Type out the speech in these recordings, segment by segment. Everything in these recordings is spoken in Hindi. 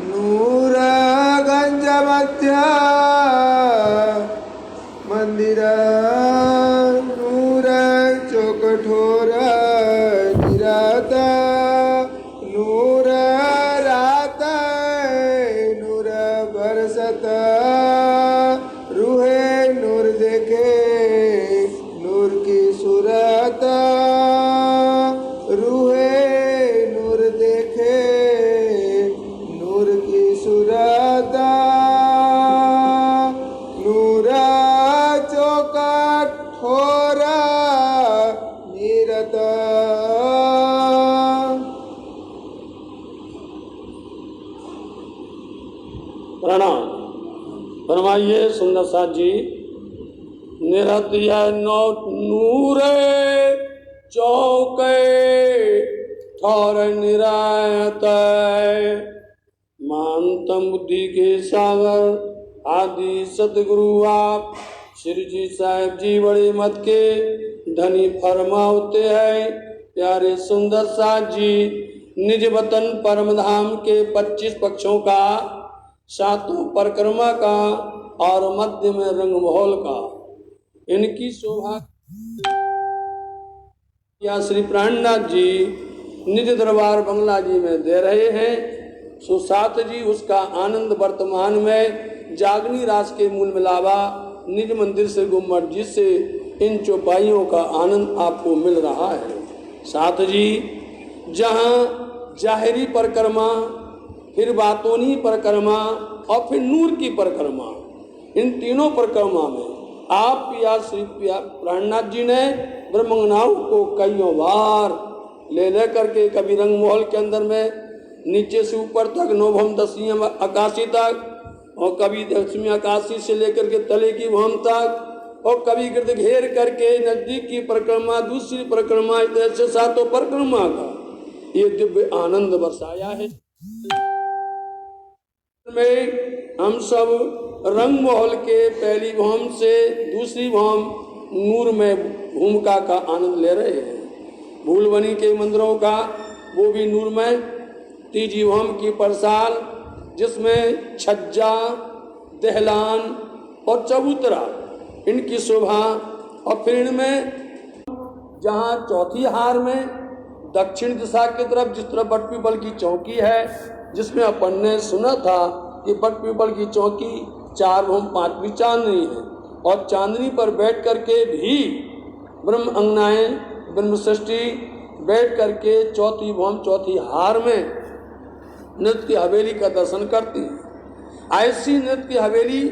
नूर गंज मध्य मंदिर नूर चौकठोर निरात नूर रात नूर बरसत रूहे नूर देखे नूर की सूरत रूहे नूर देखे नूर की सूरत नूर चौकट ठोर नीरत। प्रणाम। फरमाइए सुंदर साथ जी। निरतिया नूर चौके ठौर निरायत मानतम बुद्धि के सागर आदि सतगुरु आप श्री जी साहब जी बड़े मत के धनी फरमाते हैं। प्यारे सुंदर साथ जी, निज वतन परम धाम के 25 पक्षों का, 7 परिक्रमा का और मध्य में रंगमहल का इनकी शोभा या श्री प्राणनाथ जी निज दरबार बंगला जी में दे रहे हैं। सो साथ जी उसका आनंद वर्तमान में जागनी रास के मूल मिलावा निज मंदिर से गुम्मट जी से इन चौपाइयों का आनंद आपको मिल रहा है। साथ जी जहाँ जाहिरी परिक्रमा, फिर बातोनी परिक्रमा और फिर नूर की परिक्रमा, इन तीनों परिक्रमा में आप या श्री प्राणनाथ जी ने ब्रह्मंगनाओं को कईयों बार ले करके कभी रंगमहल के अंदर में नीचे से ऊपर तक नौभम 10वीं आकाशी तक और कभी 10वीं आकाशी से लेकर के तले की भम तक और कभी गिरद घेर करके नजदीक की परिक्रमा, दूसरी परिक्रमा, ऐसे 7 परिक्रमा का ये दिव्य आनंद बरसाया है। में हम सब रंगमहल के पहली भौम से दूसरी भौम नूर में भूमिका का आनंद ले रहे हैं। भूलबनी के मंदिरों का वो भी नूर में, तीजी भौम की परसाल जिसमें छज्जा, दहलान और चबूतरा इनकी शोभा, और फिर इनमें जहाँ चौथी हार में दक्षिण दिशा की तरफ जिस तरफ बट पीपल की चौकी है, जिसमें अपन ने सुना था कि बट पीपल की चौकी 4 भौम 5वीं चांदनी है और चांदनी पर बैठ करके भी ब्रह्म अंगनाएं ब्रह्म सृष्टि बैठ करके चौथी भौम चौथी हार में नृत्य की हवेली का दर्शन करती है। ऐसी नृत्य की हवेली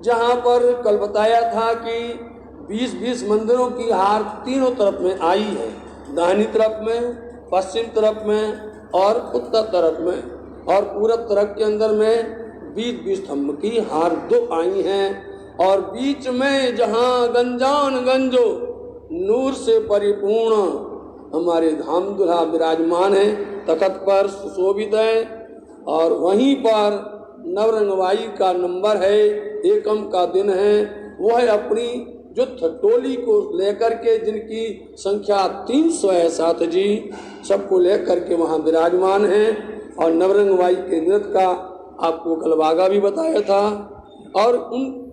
जहाँ पर कल बताया था कि 20-20 मंदिरों की हार तीनों तरफ में आई है, दाहिनी तरफ में, पश्चिम तरफ में और उत्तर तरफ में, और पूरब तरफ के अंदर में 20-20 स्तंभ की हार 2 आई हैं। और बीच में जहाँ गंजान गंजो नूर से परिपूर्ण हमारे धाम दुल्हा विराजमान है, तखत पर सुशोभित है, और वहीं पर नवरंगवाई का नंबर है, एकम का दिन है, वो है अपनी जो टोली को लेकर के जिनकी संख्या 300 है, साथ जी सबको लेकर के वहाँ विराजमान हैं। और नवरंगवाई के नृत्य का आपको कलबागा भी बताया था, और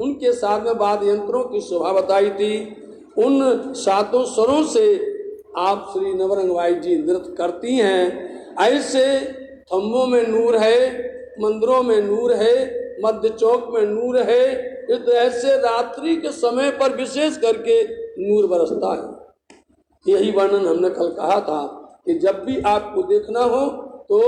उनके साथ में वाद्य यंत्रों की शोभा बताई थी। उन 7 स्वरों से आप श्री नवरंगवाई जी नृत्य करती हैं। ऐसे थम्बों में नूर है, मंदिरों में नूर है, मध्य चौक में नूर है। इस ऐसे रात्रि के समय पर विशेष करके नूर बरसता है। यही वर्णन हमने कल कहा था कि जब भी आपको देखना हो तो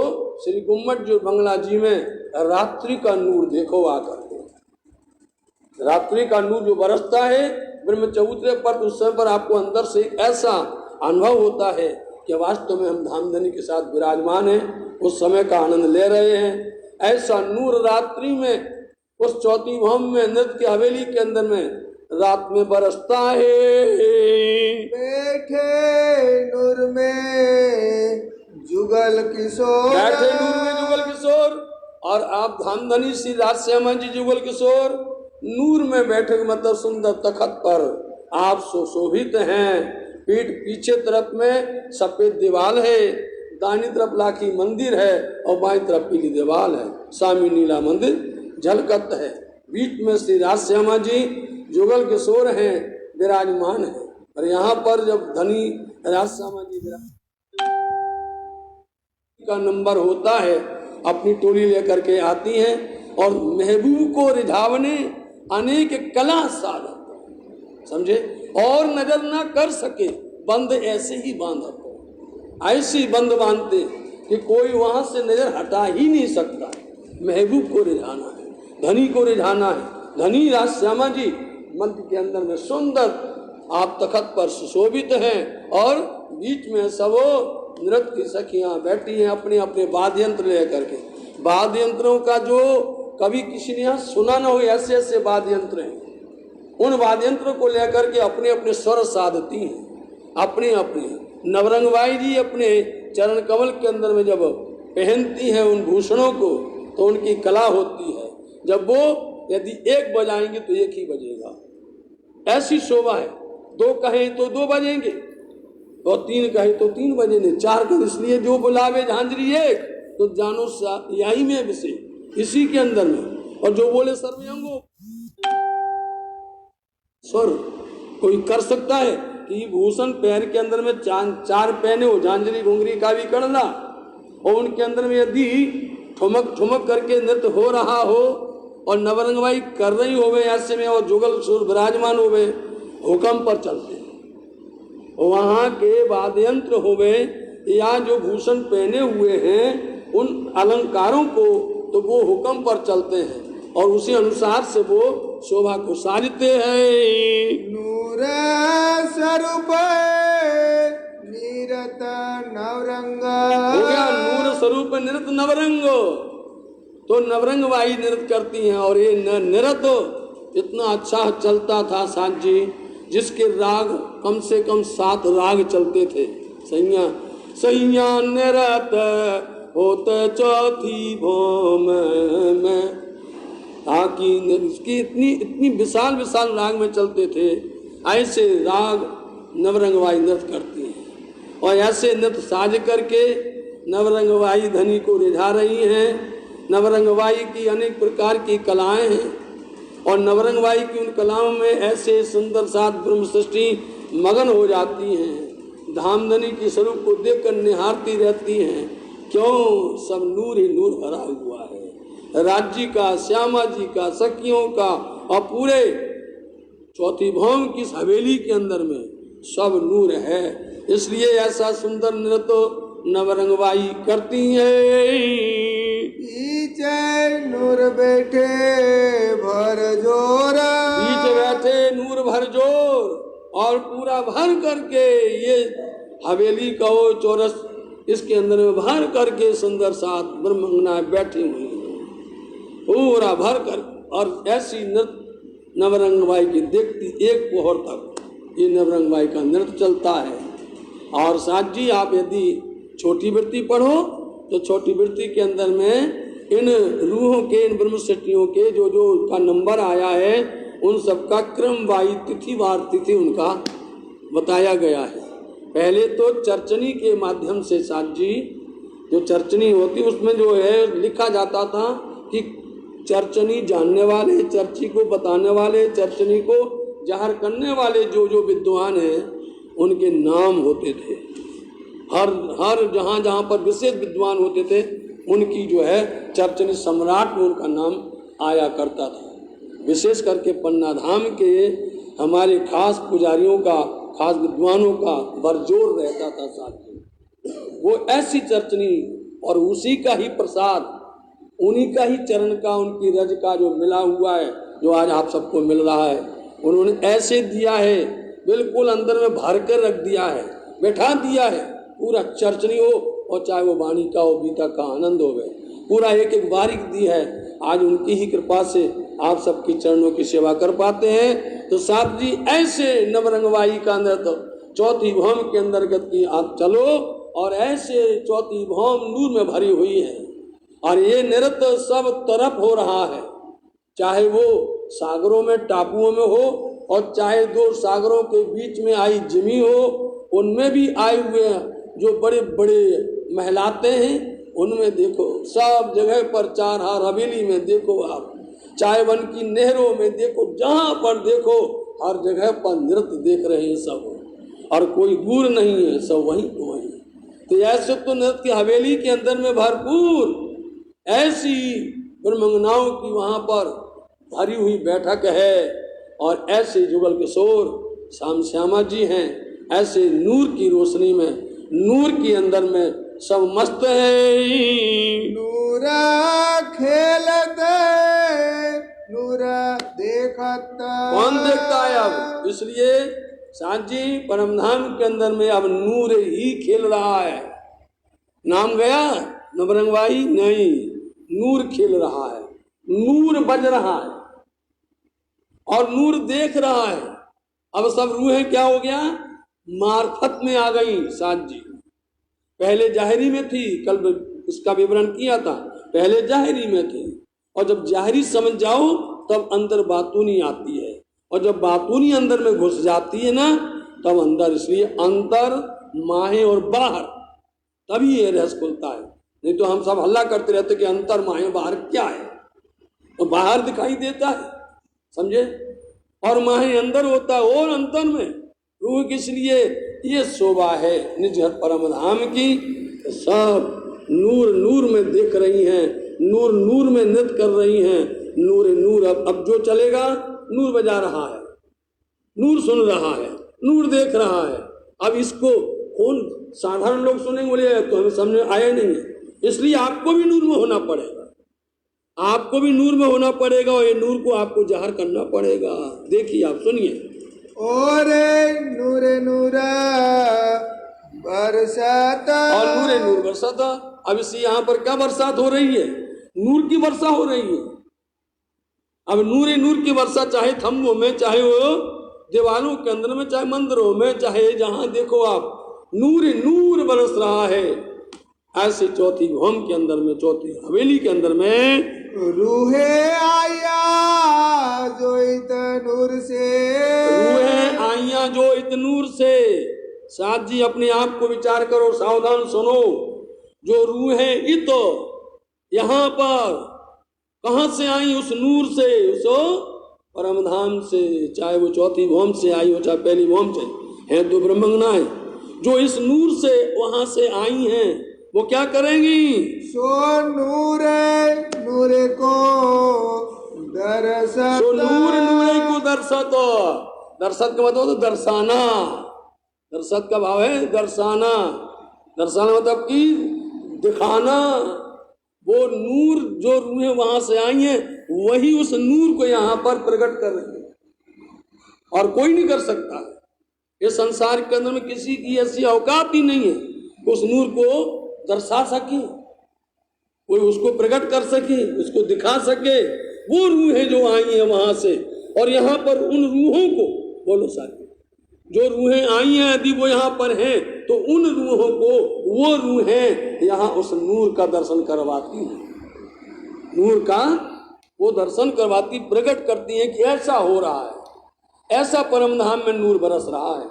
श्री गुम्मट जो बंगला जी में रात्रि का नूर देखो आकर के। रात्रि का नूर जो बरसता है ब्रह्म चबूतरे पर, उस समय पर आपको अंदर से ऐसा अनुभव होता है कि वास्तव में हम धामधनी के साथ विराजमान हैं, उस समय का आनंद ले रहे हैं। ऐसा नूर रात्रि में उस चौथी भौम में नृत्य की हवेली के अंदर में रात में बरसता है। बैठे नूर में जुगल किशोर, बैठे नूर में जुगल किशोर, और आप धामधनी श्री राजश्यामा जी जुगल किशोर नूर में बैठे, मतलब सुंदर तखत पर आप सुशोभित हैं। पीठ पीछे तरफ में सफेद दीवार है, दाहिनी तरफ लाखी मंदिर है और बाईं तरफ पीली दीवार है, सामने नीला मंदिर झलकत है। बीच में श्री रास श्यामा जी जुगल किशोर हैं, विराजमान है। और यहाँ पर जब धनी रास श्यामा जी का नंबर होता है, अपनी टोली लेकर के आती हैं और महबूब को रिझावने अनेक कला साधन, समझे, और नजर ना कर सके बंद ऐसे ही बांधा, ऐसी बंद बांधते कि कोई वहां से नजर हटा ही नहीं सकता। महबूब को रिझाना है, धनी को रिझाना है। धनी रास श्यामा जी मंत्र के अंदर में सुंदर आप तखत पर सुशोभित हैं और बीच में सबो नृत्य की सखियां बैठी हैं अपने अपने वाद्य यंत्र लेकर के। वाद्य यंत्रों का जो कभी किसी ने यहाँ सुना ना हो, ऐसे ऐसे वाद्य यंत्र हैं। उन वाद्य यंत्र को लेकर के अपने अपने स्वर साधती हैं, अपने अपने। नवरंगबाई जी अपने चरण कमल के अंदर में जब पहनती हैं उन भूषणों को तो उनकी कला होती है। जब वो यदि एक बजाएंगे तो एक ही बजेगा, ऐसी शोभा है। दो कहें तो दो बजेंगे और तीन कहे तो तीन बजेंगे, चार कहे इसलिए जो बुलावे झांझरी एक, तो जानो यही में विषय इसी के अंदर में। और जो बोले सर्वयंगो स्वर कोई कर सकता है कि भूषण पैर के अंदर में चार पहने हो, झांझरी घुंघरी का भी करना, और उनके अंदर में यदि ठुमक ठुमक करके नृत्य हो रहा हो और नवरंगबाई कर रही होवे ऐसे में और जुगल सुर विराजमान होवे, हुक्म पर चलते वहां के वाद्य यंत्र होवे या जो भूषण पहने हुए हैं उन अलंकारों को, तो वो हुक्म पर चलते हैं और उसी अनुसार से वो शोभा को साजते हैं। नूर स्वरूप नीरत नवरंग, हो गया नूर स्वरूप निरत नवरंग। तो नवरंगबाई नृत्य करती हैं और ये नृत्य इतना अच्छा चलता था साथ जी, जिसके राग कम से कम 7 राग चलते थे। सैया सैया नृत होते चौथी भौम में, ताकि इसकी इतनी विशाल विशाल राग में चलते थे। ऐसे राग नवरंगबाई नृत्य करती हैं और ऐसे नृत्य साज करके नवरंगबाई धनी को रिझा रही हैं। नवरंगबाई की अनेक प्रकार की कलाएं हैं और नवरंगबाई की उन कलाओं में ऐसे सुंदर सात ब्रह्म सृष्टि मगन हो जाती हैं। धामधनी की स्वरूप को देखकर निहारती रहती हैं। क्यों, सब नूर ही नूर भरा हुआ है। राज्य का, श्यामा जी का, सखियों का और पूरे चौथी भौम की हवेली के अंदर में सब नूर है। इसलिए ऐसा सुंदर नृत्य नवरंगबाई करती है। पीछे नूर बैठे भर जोर, बीच बैठे नूर भर जोर और पूरा भर करके ये हवेली का वो चौरस इसके अंदर में भर करके सुंदर सात ब्रह्मंगनाएं बैठी हुई हैं पूरा भर कर। और ऐसी नृत्य नवरंगबाई की देखती एक पोहर तक ये नवरंगबाई का नृत्य चलता है। और साथ जी आप यदि छोटी वृत्ति पढ़ो तो छोटी वृत्ति के अंदर में इन रूहों के, इन ब्रह्म सृष्टियों के जो जो का नंबर आया है उन सबका क्रमवाई तिथिवार तिथि उनका बताया गया है। पहले तो चर्चनी के माध्यम से साथ जी जो चर्चनी होती उसमें जो है लिखा जाता था कि चर्चनी जानने वाले, चर्ची को बताने वाले, चर्चनी को जाहिर करने वाले जो जो विद्वान हैं उनके नाम होते थे। हर जहाँ जहाँ पर विशेष विद्वान होते थे उनकी जो है चर्चनी सम्राट में उनका नाम आया करता था। विशेष करके पन्ना धाम के हमारे खास पुजारियों का, खास विद्वानों का बरजोर रहता था साथ। वो ऐसी चर्चनी और उसी का ही प्रसाद, उन्हीं का ही चरण का, उनकी रज का जो मिला हुआ है, जो आज आप सबको मिल रहा है, उन्होंने ऐसे दिया है, बिल्कुल अंदर में भर कर रख दिया है, बैठा दिया है। पूरा चर्चनी हो और चाहे वो वाणी का हो, गीता का आनंद हो गए, पूरा एक एक बारीक दी है। आज उनकी ही कृपा से आप सबकी चरणों की सेवा कर पाते हैं। तो साथ जी ऐसे नवरंगबाई का नृत्य चौथी भौम के अंतर्गत की आप चलो और ऐसे चौथी भौम नूर में भरी हुई है और ये नृत्य सब तरफ हो रहा है, चाहे वो सागरों में, टापुओं में हो और चाहे दो सागरों के बीच में आई जिमी हो, उनमें भी आए हुए हैं जो बड़े बड़े महलाते हैं उनमें देखो, सब जगह पर चार हार हवेली में देखो आप, चाय वन की नहरों में देखो, जहां पर देखो हर जगह पर नृत्य देख रहे हैं सब, और कोई दूर नहीं है, सब वहीं को वहीं। तो ऐसे तो नृत्य की हवेली के अंदर में भरपूर ऐसी ब्रह्मंगनाओं की वहां पर भरी हुई बैठक है, और ऐसे जुगल किशोर श्याम श्यामा जी हैं, ऐसे नूर की रोशनी में, नूर के अंदर में सब मस्त है। नूरा खेलते नूरा देखता। कौन देखता है अब? इसलिए सांची परमधाम के अंदर में अब नूर ही खेल रहा है। नाम गया नवरंगवाई नहीं, नूर खेल रहा है, नूर बज रहा है और नूर देख रहा है। अब सब रूहें क्या हो गया, मार्फत में आ गई। साथ जी पहले जाहिरी में थी, कल इसका विवरण किया था, पहले जाहिरी में थी, और जब जाहिरी समझ जाओ तब अंदर बातूनी आती है, और जब बातूनी अंदर में घुस जाती है ना तब अंदर, इसलिए अंतर माहे और बाहर, तभी ये रहस्य खुलता है। नहीं तो हम सब हल्ला करते रहते कि अंतर माहे बाहर क्या है, तो बाहर दिखाई देता है, समझे, और माहे अंदर होता है, और अंतर में रूह की। इसलिए ये शोभा है निज परम धाम की, सब नूर नूर में देख रही हैं, नूर नूर में नृत्य कर रही हैं, नूर नूर। अब जो चलेगा नूर बजा रहा है, नूर सुन रहा है, नूर देख रहा है। अब इसको कौन साधारण लोग सुनेंगे, बोले तो हमें समझ में आया नहीं है, इसलिए आपको भी नूर में होना पड़ेगा, आपको भी नूर में होना पड़ेगा, और ये नूर को आपको जाहिर करना पड़ेगा। देखिए आप सुनिए। ओरे नूरे नूरा बरसाता, और नूरे नूर बरसाता। अब इसी यहाँ पर क्या बरसात हो रही है, नूर की वर्षा हो रही है। अब नूरे नूर की वर्षा चाहे थम्बों में, चाहे वो दीवारों के अंदर में, चाहे मंदिरों में, चाहे जहां देखो आप, नूर नूर बरस रहा है। ऐसे चौथी भौम के अंदर में, चौथी हवेली के अंदर में रूहे आया जो इत नूर से, रूहें आइया जो इत नूर से। साथ जी अपने आप को विचार करो, सावधान सुनो। जो रूहें इत यहाँ पर कहाँ से आई, उस नूर से, उस परमधाम से, चाहे वो चौथी भौम से आई हो चाहे पहली भौम से, है दो ब्रह्मंगनाएं जो इस नूर से वहां से आई हैं, वो क्या करेंगी, सो नूरे नूरे को दर्शत, सो नूर नूरे को दर्शत। दर्शत का मतलब तो दर्शाना, दर्शत का भाव है दर्शाना, दर्शाना मतलब कि दिखाना। वो नूर जो रूहें वहां से आई हैं वही उस नूर को यहाँ पर प्रकट कर रही है, और कोई नहीं कर सकता। इस संसार के अंदर में किसी की ऐसी औकात ही नहीं है कि उस नूर को दर्शा सके, कोई उसको प्रकट कर सके, उसको दिखा सके। वो रूहें जो आई हैं वहां से, और यहाँ पर उन रूहों को बोलो साथी, जो रूहें आई हैं यदि वो यहाँ पर हैं तो उन रूहों को वो रूहें यहाँ उस नूर का दर्शन करवाती हैं, नूर का वो दर्शन करवाती, प्रकट करती हैं कि ऐसा हो रहा है, ऐसा परमधाम में नूर बरस रहा है,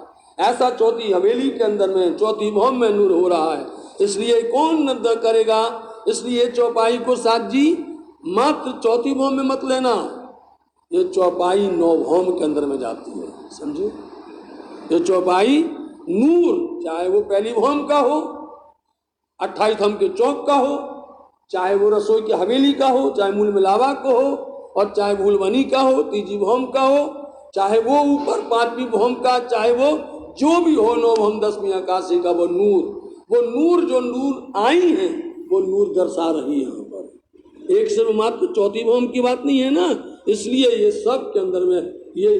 ऐसा चौथी हवेली के अंदर में, चौथी भौम में नूर हो रहा है। इसलिए कौन नृत्य करेगा, इसलिए चौपाई को साथ जी मात्र चौथी भौम में मत लेना, ये चौपाई नौ भौम के अंदर में जाती है, समझे। ये चौपाई नूर, चाहे वो पहली भौम का हो, 28 थम के चौक का हो, चाहे वो रसोई की हवेली का हो, चाहे मूल मिलावा को हो, और चाहे भूलवनी का हो, तीजी भौम का हो, चाहे वो ऊपर 5वीं भौम का, चाहे वो जो भी हो, 9 भौम 10वीं आकाशी का, वो नूर जो नूर आई है वो नूर दर्शा रही है यहाँ पर। एक सिर्फ मात्र चौथी भौम की बात नहीं है ना, इसलिए ये सब के अंदर में ये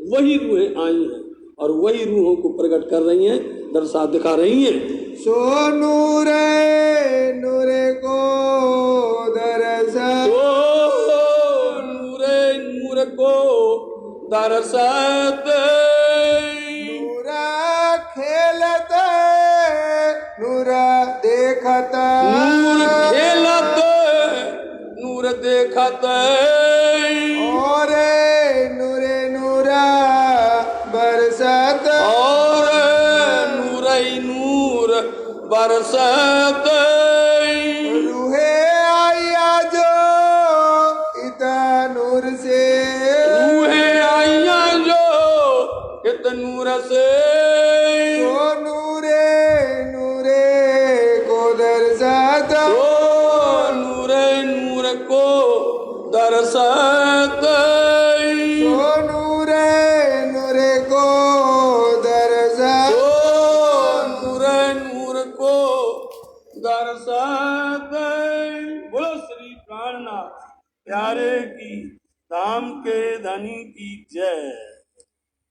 वही रूहें आई हैं और वही रूहों को प्रकट कर रही हैं, दर्शा दिखा रही हैं। सो नूरे नूरे को दर्शत, सो नूरे नूर को दर्शत, नूरा खेलते नूरा देखत, नूर खेलत नूर देखत, और नूरे नूरा बरसत, और नूर नूर बरसत। दर्शत रूहे आया जो इत नूर से रूहे आइया जो इत नूर से तो नूरे नूरे को दर्शत तो नूरे नूर को दर्शत तो नूरे नूरे को दर्शत तो नूरे नूर को दर्शत। बोलो श्री प्राणनाथ प्यारे की धाम के धनी की जय।